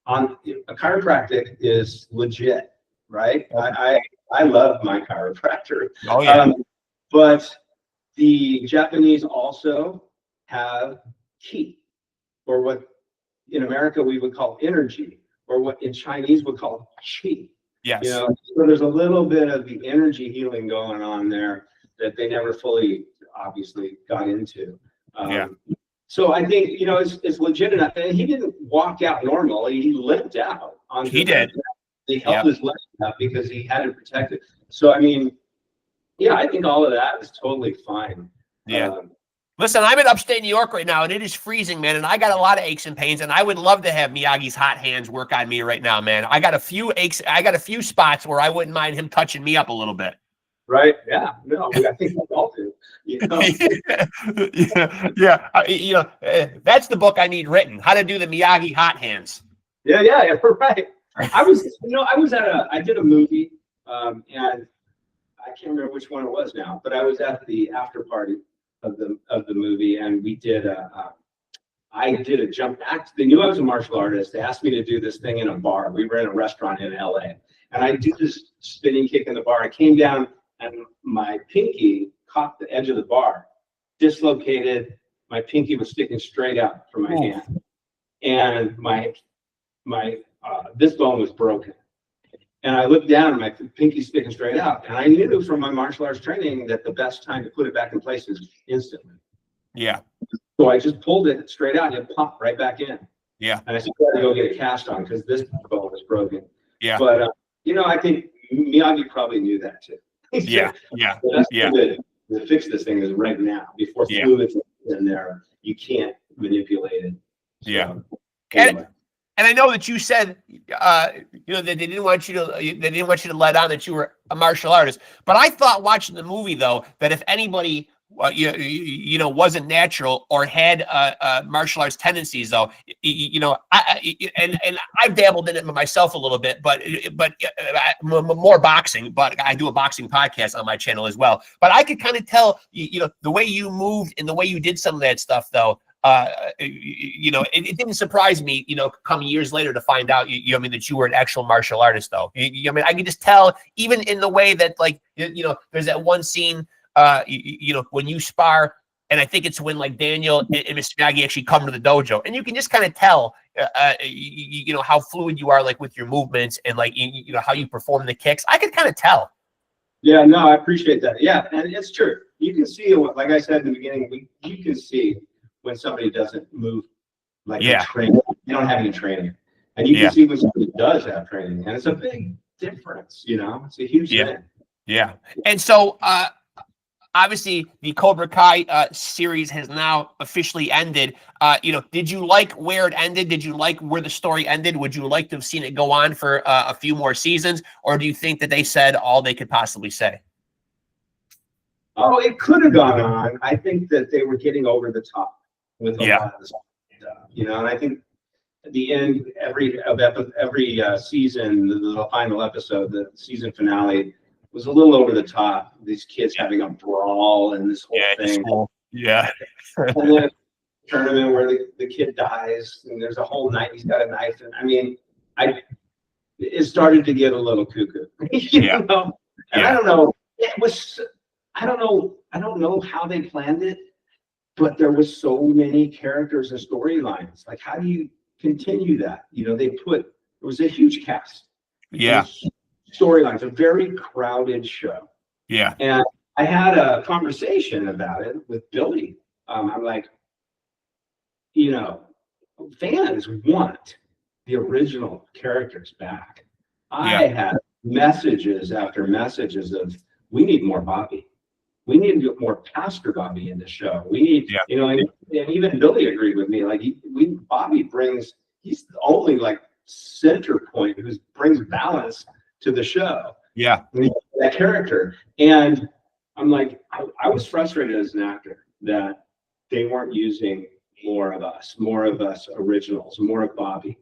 on a chiropractic is legit, right? I love my chiropractor.
Oh yeah.
But the Japanese also have ki, or what in America we would call energy, or what in Chinese would call qi.
Yes.
So there's a little bit of the energy healing going on there that they never fully, obviously, got into. So I think it's legit enough. And he didn't walk out normal; he limped out.
He did.
He held his leg up because he had it protected. So I mean, I think all of that is totally fine.
Yeah. Listen, I'm in upstate New York right now, and it is freezing, man. And I got a lot of aches and pains, and I would love to have Miyagi's hot hands work on me right now, man. I got a few aches. I got a few spots where I wouldn't mind him touching me up a little bit.
Right? Yeah. No, I think we all do.
That's the book I need written. How to do the Miyagi hot hands.
Yeah. Right. I did a movie, and I can't remember which one it was now, but I was at the after party of the movie, and we did I did a jump act. They knew I was a martial artist. They asked me to do this thing in a bar. We were in a restaurant in LA, And I do this spinning kick in the bar. I came down and my pinky caught the edge of the bar, dislocated. My pinky was sticking straight out from my hand. And this bone was broken. And I looked down and my pinky sticking straight out. And I knew from my martial arts training that the best time to put it back in place is instantly.
Yeah.
So I just pulled it straight out and it popped right back in.
Yeah.
And I said, I had to go get a cast on because this bone was broken.
Yeah.
But, I think Miyagi probably knew that too.
Yeah. Yeah.
So that's
Yeah.
good to fix this thing is right now before fluids in there. You can't manipulate it. So,
yeah.
anyway.
And I know that you said, that they didn't want you to let on that you were a martial artist. But I thought watching the movie though that if anybody, wasn't natural or had martial arts tendencies though, I've dabbled in it myself a little bit, but more boxing. But I do a boxing podcast on my channel as well. But I could kind of tell, the way you moved and the way you did some of that stuff though. It didn't surprise me, come years later to find out, that you were an actual martial artist, though. I can just tell, even in the way that, there's that one scene, when you spar, and I think it's when Daniel and Mr. Miyagi actually come to the dojo, and you can just kind of tell, how fluid you are, with your movements and how you perform the kicks. I could kind of tell.
Yeah, no, I appreciate that. Yeah, and it's true. You can see, like I said in the beginning, you can see when somebody doesn't move training. You don't have any training. And you can see when somebody does have training. And it's a big difference, It's a huge thing.
Yeah. And so obviously the Cobra Kai series has now officially ended. Did you like where it ended? Did you like where the story ended? Would you like to have seen it go on for a few more seasons? Or do you think that they said all they could possibly say?
Oh, it could have gone on. I think that they were getting over the top with a lot of this stuff, and I think at the end, every season, the final episode, the season finale, was a little over the top. These kids having a brawl and this whole thing.
Yeah.
And then a tournament where the kid dies, and there's a whole night. He's got a knife, and it started to get a little cuckoo. And I don't know. It was. I don't know how they planned it. But there was so many characters and storylines. How do you continue that? It was a huge cast.
Yeah.
Storylines, a very crowded show.
Yeah.
And I had a conversation about it with Billy. I'm like, fans want the original characters back. I had messages after messages of, we need more Bobby. We need to get more Pastor Bobby in the show. We need, and even Billy agreed with me. Bobby brings, he's the only center point who brings balance to the show. Yeah. That character. And I'm like, I was frustrated as an actor that they weren't using more of us originals, more of Bobby.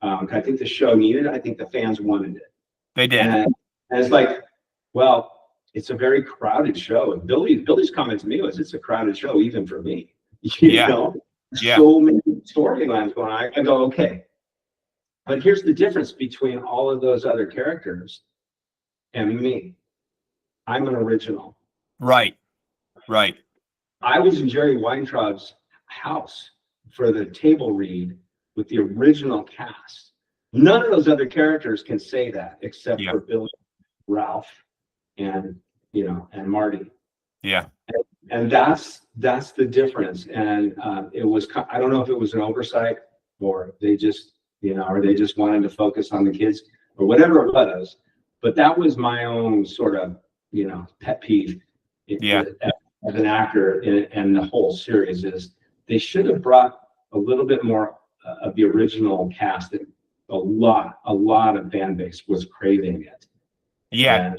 I think the show needed it. I think the fans wanted it.
They did.
And it's like, well, it's a very crowded show. And Billy's comment to me was, it's a crowded show, even for me. So many storylines going on. I go, okay. But here's the difference between all of those other characters and me. I'm an original.
Right. Right.
I was in Jerry Weintraub's house for the table read with the original cast. None of those other characters can say that except for Billy, Ralph, and Marty. Yeah. And that's the difference. And it was, I don't know if it was an oversight or they just wanted to focus on the kids or whatever it was, but that was my own sort of pet peeve as an actor in the whole series is they should have brought a little bit more of the original cast. A lot of fan base was craving it. Yeah.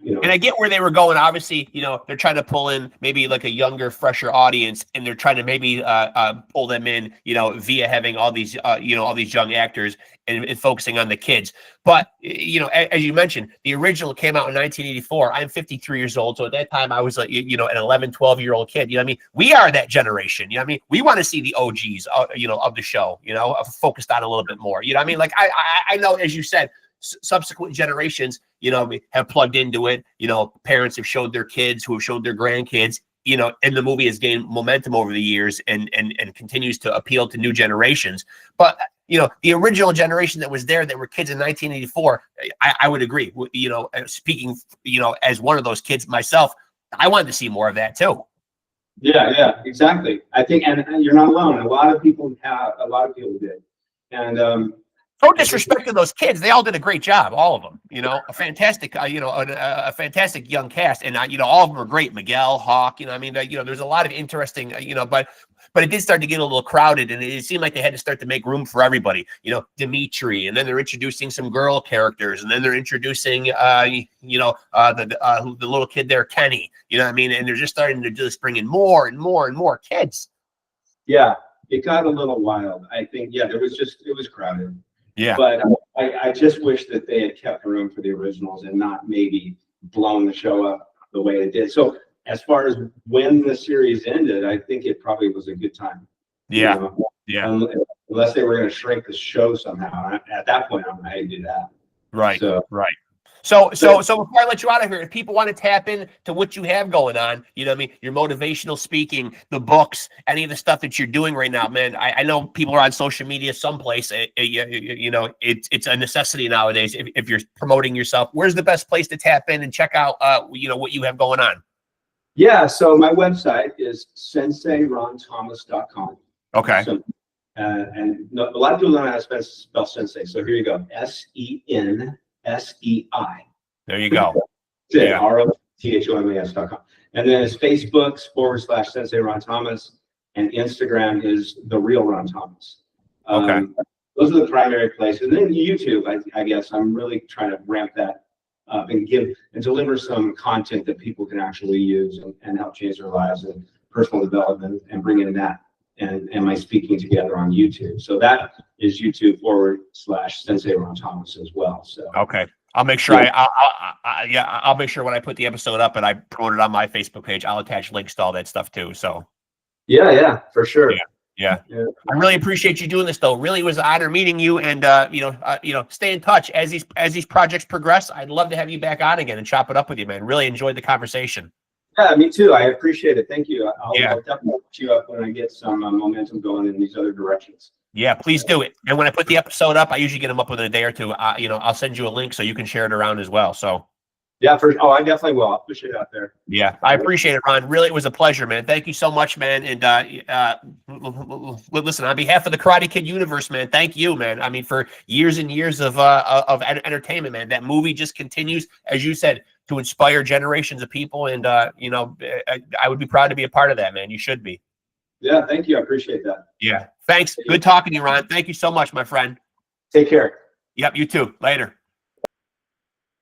And
I get where they were going. Obviously, they're trying to pull in maybe a younger, fresher audience, and they're trying to maybe pull them in, via having all these young actors and focusing on the kids. But, as you mentioned, the original came out in 1984. I'm 53 years old. So at that time I was an 11, 12-year-old kid. We are that generation. We want to see the OGs, of the show, focused on a little bit more. I know, as you said, subsequent generations, have plugged into it. Parents have showed their kids, who have showed their grandkids, and the movie has gained momentum over the years and continues to appeal to new generations. But the original generation that was there, that were kids in 1984, I would agree. Speaking, as one of those kids myself, I wanted to see more of that too.
Yeah, exactly. I think, and you're not alone. A lot of people did. And
no disrespect to those kids, they all did a great job, all of them. A fantastic, a fantastic young cast, and all of them are great. Miguel, Hawk, there's a lot of interesting, but it did start to get a little crowded, and it seemed like they had to start to make room for everybody. Dimitri, and then they're introducing some girl characters, and then they're introducing, the little kid there, Kenny. And they're just starting to just bring in more and more and more kids.
Yeah, it got a little wild. I think, it was crowded.
Yeah.
But I just wish that they had kept room for the originals and not maybe blown the show up the way it did. So as far as when the series ended, I think it probably was a good time.
Yeah. Yeah.
Unless they were going to shrink the show somehow. At that point, I'm ready to do that.
Right.
Right.
So before I let you out of here, if people want to tap into what you have going on, your motivational speaking, the books, any of the stuff that you're doing right now, man, I know people are on social media someplace. It's a necessity nowadays. If you're promoting yourself, where's the best place to tap in and check out, what you have going on?
Yeah. So my website is senseironthomas.com.
Okay.
So, and a lot of people don't know how to spell sensei. So here you go. SENSEI.
There you go.
Yeah. ROTHOMAS.com. And then it's Facebook/Sensei Ron Thomas, and Instagram is The Real Ron Thomas.
Okay.
Those are the primary places. And then YouTube, I guess I'm really trying to ramp that up and deliver some content that people can actually use and help change their lives, and personal development, and bring in that and my speaking together on YouTube. So that is YouTube/Sensei Ron Thomas as well. So
okay. I'll make sure I'll make sure when I put the episode up and I promote it on my Facebook page, I'll attach links to all that stuff too. So
yeah, for sure.
Yeah. I really appreciate you doing this though. Really was an honor meeting you, and stay in touch as these projects progress. I'd love to have you back on again and chop it up with you, man. Really enjoyed the conversation.
Yeah, me too. I appreciate it. Thank you. I'll definitely put you up when I get some momentum going in these other directions.
Yeah, please do it. And when I put the episode up, I usually get them up within a day or two. I'll send you a link so you can share it around as well. So
yeah, I definitely will. I'll push it out there.
Yeah, I appreciate it, Ron. Really, it was a pleasure, man. Thank you so much, man. And listen, on behalf of the Karate Kid universe, man, thank you, man. I mean, for years and years of entertainment, man. That movie just continues, as you said, to inspire generations of people. And I would be proud to be a part of that, man. You should be.
Yeah, thank you. I appreciate that.
Yeah, thanks. Good talking to you, Ron. Thank you so much, my friend.
Take care.
Yep, you too. Later.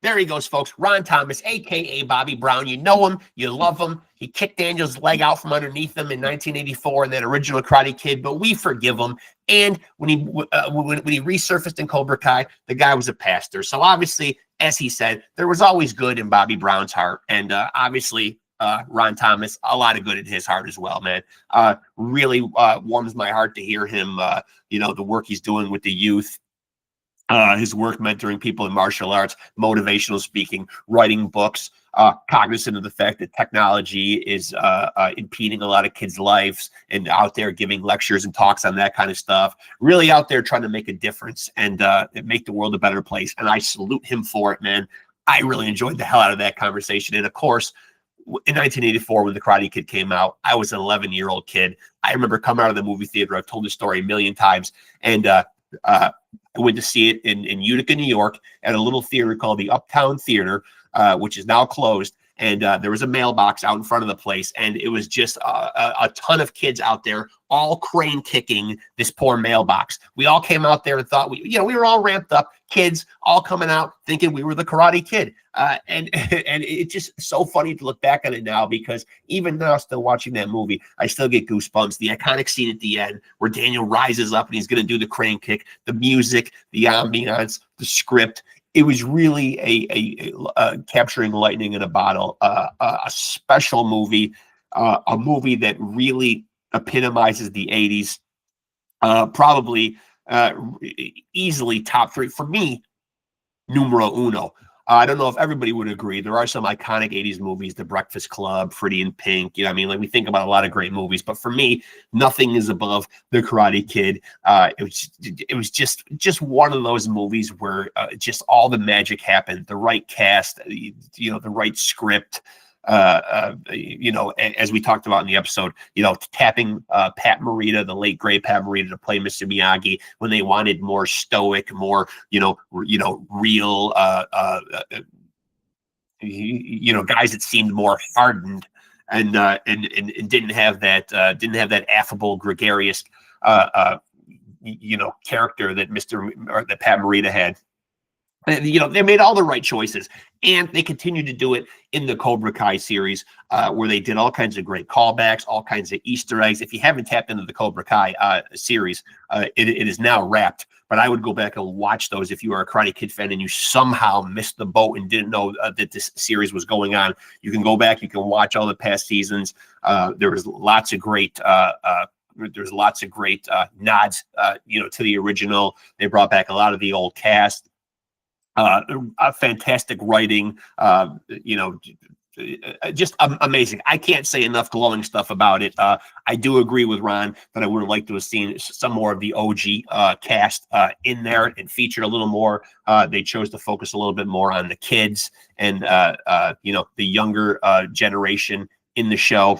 There he goes, folks. Ron Thomas, a.k.a. Bobby Brown. You know him. You love him. He kicked Daniel's leg out from underneath him in 1984 in that original Karate Kid, but we forgive him. And when he resurfaced in Cobra Kai, the guy was a pastor. So obviously, as he said, there was always good in Bobby Brown's heart. And obviously, Ron Thomas, a lot of good in his heart as well, man. Really warms my heart to hear him, the work he's doing with the youth. His work mentoring people in martial arts, motivational speaking, writing books, cognizant of the fact that technology is impeding a lot of kids' lives, and out there giving lectures and talks on that kind of stuff, really out there trying to make a difference and make the world a better place. And I salute him for it, man. I really enjoyed the hell out of that conversation. And of course, in 1984, when The Karate Kid came out, I was an 11-year-old kid. I remember coming out of the movie theater. I've told this story a million times. And I went to see it in Utica, New York, at a little theater called the Uptown Theater, which is now closed. And there was a mailbox out in front of the place, and it was just a ton of kids out there, all crane kicking this poor mailbox. We all came out there and thought we were all ramped up, kids all coming out thinking we were the Karate Kid. And it's just so funny to look back on it now, because even now, still watching that movie, I still get goosebumps. The iconic scene at the end where Daniel rises up and he's going to do the crane kick, the music, the ambiance, the script. It was really a capturing lightning in a bottle, a special movie, a movie that really epitomizes the 80s, probably easily top three. For me, numero uno. I don't know if everybody would agree. There are some iconic 80s movies, The Breakfast Club, Pretty in Pink. You know what I mean? Like, we think about a lot of great movies, but for me, nothing is above The Karate Kid. It was just one of those movies where just all the magic happened. The right cast, the right script. As we talked about in the episode, tapping Pat Morita, the late great Pat Morita, to play Mr. Miyagi when they wanted more stoic, more real, guys that seemed more hardened and didn't have that affable, gregarious character that that Pat Morita had. And, they made all the right choices, and they continue to do it in the Cobra Kai series, where they did all kinds of great callbacks, all kinds of Easter eggs. If you haven't tapped into the Cobra Kai series, it is now wrapped, but I would go back and watch those if you are a Karate Kid fan and you somehow missed the boat and didn't know that this series was going on. You can go back, you can watch all the past seasons. There was lots of great nods, to the original. They brought back a lot of the old cast. Fantastic writing, just amazing. I can't say enough glowing stuff about it. I do agree with Ron that I would have liked to have seen some more of the OG cast in there and featured a little more. They chose to focus a little bit more on the kids and the younger generation in the show.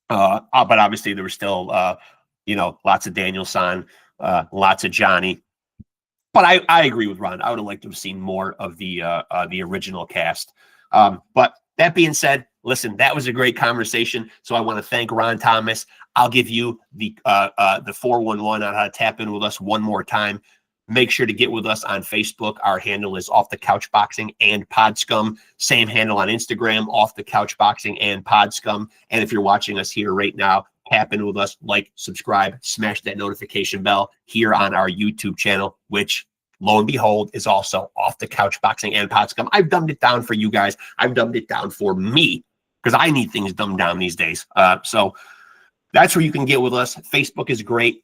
But obviously there was still lots of Daniel-san, lots of Johnny. But I agree with Ron. I would have liked to have seen more of the original cast. But that being said, listen, that was a great conversation. So I want to thank Ron Thomas. I'll give you the 411 on how to tap in with us one more time. Make sure to get with us on Facebook. Our handle is Off the Couch Boxing and PodScum. Same handle on Instagram, Off the Couch Boxing and PodScum. And if you're watching us here right now, tap in with us, like, subscribe, smash that notification bell here on our YouTube channel, which, lo and behold, is also Off the Couch Boxing and PodScum. I've dumbed it down for you guys. I've dumbed it down for me because I need things dumbed down these days. So that's where you can get with us. Facebook is great.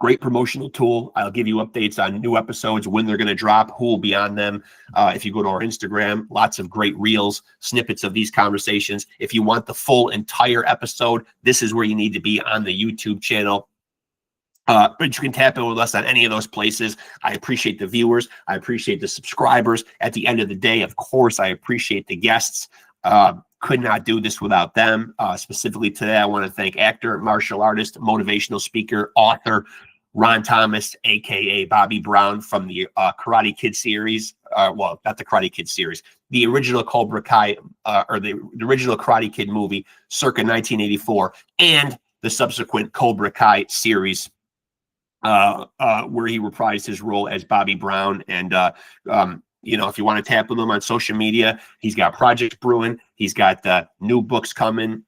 Great promotional tool. I'll give you updates on new episodes, when they're going to drop, who will be on them. If you go to our Instagram, lots of great reels, snippets of these conversations. If you want the full entire episode, this is where you need to be, on the YouTube channel. But you can tap in with us on any of those places. I appreciate the viewers. I appreciate the subscribers. At the end of the day, of course, I appreciate the guests. Could not do this without them. Specifically today, I want to thank actor, martial artist, motivational speaker, author, Ron Thomas, a.k.a. Bobby Brown, from the Karate Kid series. Well, not the Karate Kid series. The original Cobra Kai, or the original Karate Kid movie, circa 1984, and the subsequent Cobra Kai series, where he reprised his role as Bobby Brown. And if you want to tap with him on social media, he's got projects brewing. He's got new books coming,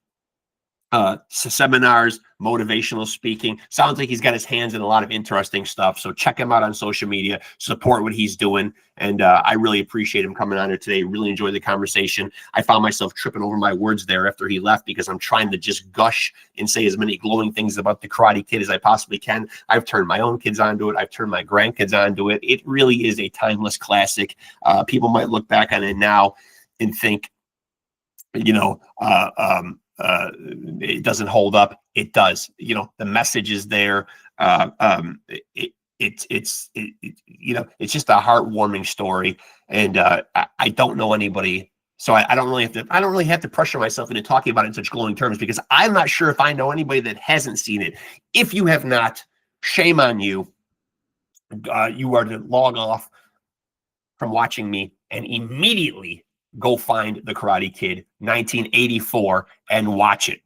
seminars, motivational speaking. Sounds like he's got his hands in a lot of interesting stuff. So check him out on social media, support what he's doing. And I really appreciate him coming on here today. Really enjoyed the conversation. I found myself tripping over my words there after he left because I'm trying to just gush and say as many glowing things about the Karate Kid as I possibly can. I've turned my own kids onto it. I've turned my grandkids onto it. It really is a timeless classic. People might look back on it now and think, it doesn't hold up. It does. The message is there. It's just a heartwarming story. And I don't know anybody, so I don't really have to pressure myself into talking about it in such glowing terms, because I'm not sure if I know anybody that hasn't seen it. If you have not, shame on you. You are to log off from watching me and immediately go find the Karate Kid 1984 and watch it.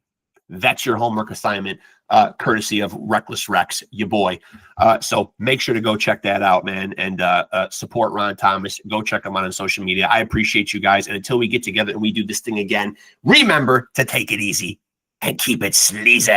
That's your homework assignment, courtesy of Reckless Rexx, your boy. So make sure to go check that out, man, and support Ron Thomas. Go check him out on social media. I appreciate you guys. And until we get together and we do this thing again, remember to take it easy and keep it sleazy.